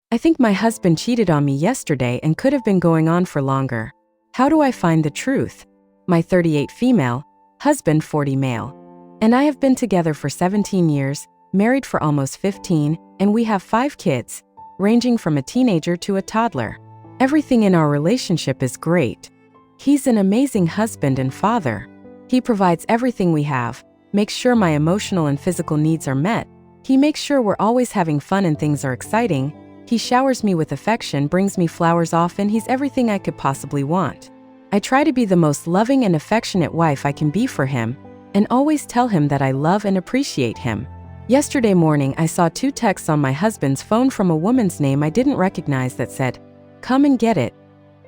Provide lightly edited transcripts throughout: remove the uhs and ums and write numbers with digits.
I think my husband cheated on me yesterday and could have been going on for longer. How do I find the truth? My 38 female, husband 40 male. And I have been together for 17 years, married for almost 15, and we have 5 kids, ranging from a teenager to a toddler. Everything in our relationship is great. He's an amazing husband and father. He provides everything we have, makes sure my emotional and physical needs are met. He makes sure we're always having fun and things are exciting. He showers me with affection, brings me flowers often. He's everything I could possibly want. I try to be the most loving and affectionate wife I can be for him, and always tell him that I love and appreciate him. Yesterday morning, I saw 2 texts on my husband's phone from a woman's name I didn't recognize that said, "Come and get it."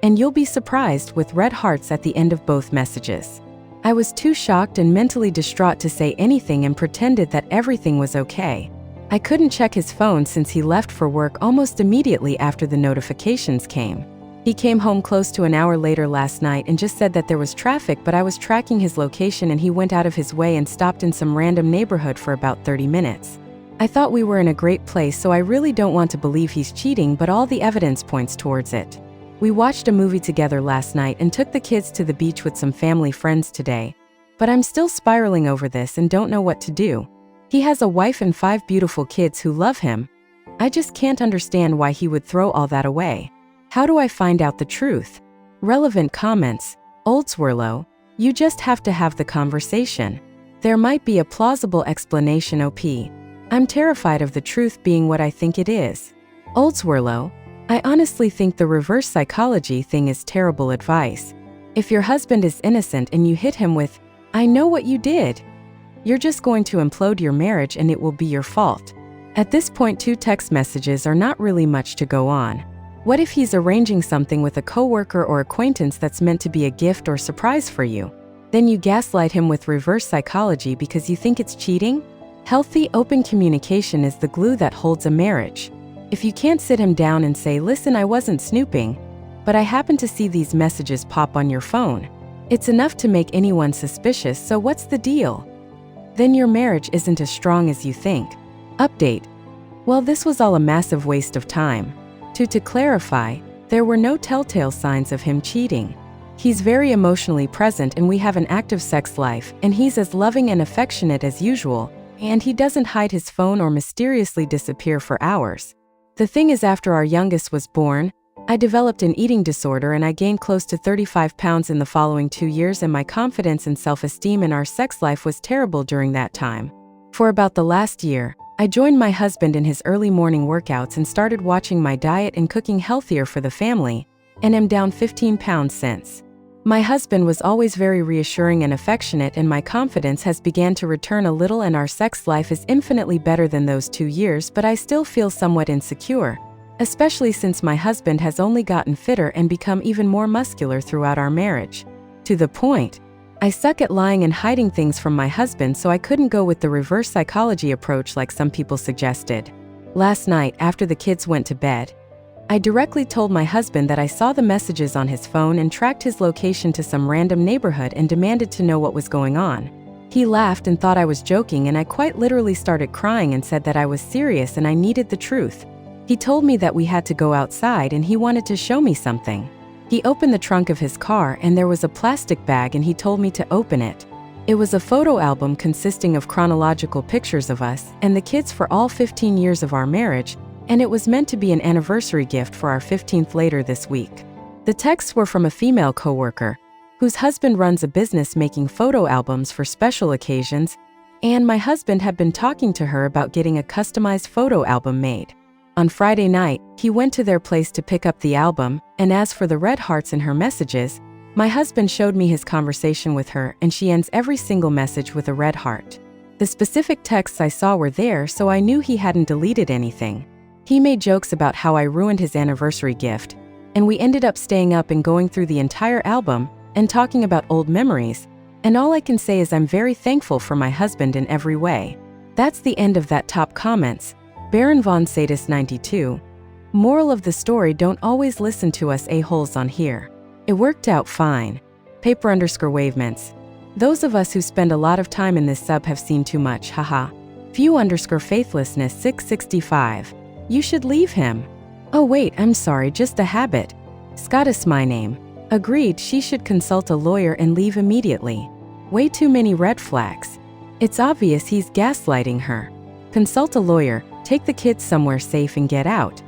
And you'll be surprised, with red hearts at the end of both messages. I was too shocked and mentally distraught to say anything and pretended that everything was okay. I couldn't check his phone since he left for work almost immediately after the notifications came. He came home close to an hour later last night and just said that there was traffic, but I was tracking his location and he went out of his way and stopped in some random neighborhood for about 30 minutes. I thought we were in a great place, so I really don't want to believe he's cheating, but all the evidence points towards it. We watched a movie together last night and took the kids to the beach with some family friends today. But I'm still spiraling over this and don't know what to do. He has a wife and 5 beautiful kids who love him. I just can't understand why he would throw all that away. How do I find out the truth? Relevant comments. Oldsworlow, you just have to have the conversation. There might be a plausible explanation. OP. I'm terrified of the truth being what I think it is. Oldsworlow, I honestly think the reverse psychology thing is terrible advice. If your husband is innocent and you hit him with, "I know what you did," you're just going to implode your marriage and it will be your fault. At this point, 2 text messages are not really much to go on. What if he's arranging something with a coworker or acquaintance that's meant to be a gift or surprise for you? Then you gaslight him with reverse psychology because you think it's cheating? Healthy, open communication is the glue that holds a marriage. If you can't sit him down and say, "Listen, I wasn't snooping, but I happened to see these messages pop on your phone," it's enough to make anyone suspicious. So what's the deal? Then your marriage isn't as strong as you think. Update. Well, this was all a massive waste of time. To clarify, there were no telltale signs of him cheating. He's very emotionally present and we have an active sex life, and he's as loving and affectionate as usual, and he doesn't hide his phone or mysteriously disappear for hours. The thing is, after our youngest was born, I developed an eating disorder and I gained close to 35 pounds in the following 2 years, and my confidence and self-esteem in our sex life was terrible during that time. For about the last year, I joined my husband in his early morning workouts and started watching my diet and cooking healthier for the family, and am down 15 pounds since. My husband was always very reassuring and affectionate, and my confidence has began to return a little, and our sex life is infinitely better than those 2 years, but I still feel somewhat insecure, especially since my husband has only gotten fitter and become even more muscular throughout our marriage. To the point, I suck at lying and hiding things from my husband, so I couldn't go with the reverse psychology approach like some people suggested. Last night, after the kids went to bed, I directly told my husband that I saw the messages on his phone and tracked his location to some random neighborhood and demanded to know what was going on. He laughed and thought I was joking, and I quite literally started crying and said that I was serious and I needed the truth. He told me that we had to go outside and he wanted to show me something. He opened the trunk of his car and there was a plastic bag, and he told me to open it. It was a photo album consisting of chronological pictures of us and the kids for all 15 years of our marriage, and it was meant to be an anniversary gift for our 15th later this week. The texts were from a female coworker, whose husband runs a business making photo albums for special occasions, and my husband had been talking to her about getting a customized photo album made. On Friday night, he went to their place to pick up the album, and as for the red hearts in her messages, my husband showed me his conversation with her, and she ends every single message with a red heart. The specific texts I saw were there, so I knew he hadn't deleted anything. He made jokes about how I ruined his anniversary gift, and we ended up staying up and going through the entire album and talking about old memories, and all I can say is I'm very thankful for my husband in every way. That's the end of that top comments. Baron von Sadis 92. Moral of the story: don't always listen to us a-holes on here. It worked out fine. Paper_wavements. Those of us who spend a lot of time in this sub have seen too much, haha. Few_faithlessness 665. You should leave him. Oh wait, I'm sorry, just a habit. Scott is my name. Agreed, she should consult a lawyer and leave immediately. Way too many red flags. It's obvious he's gaslighting her. Consult a lawyer, take the kids somewhere safe and get out.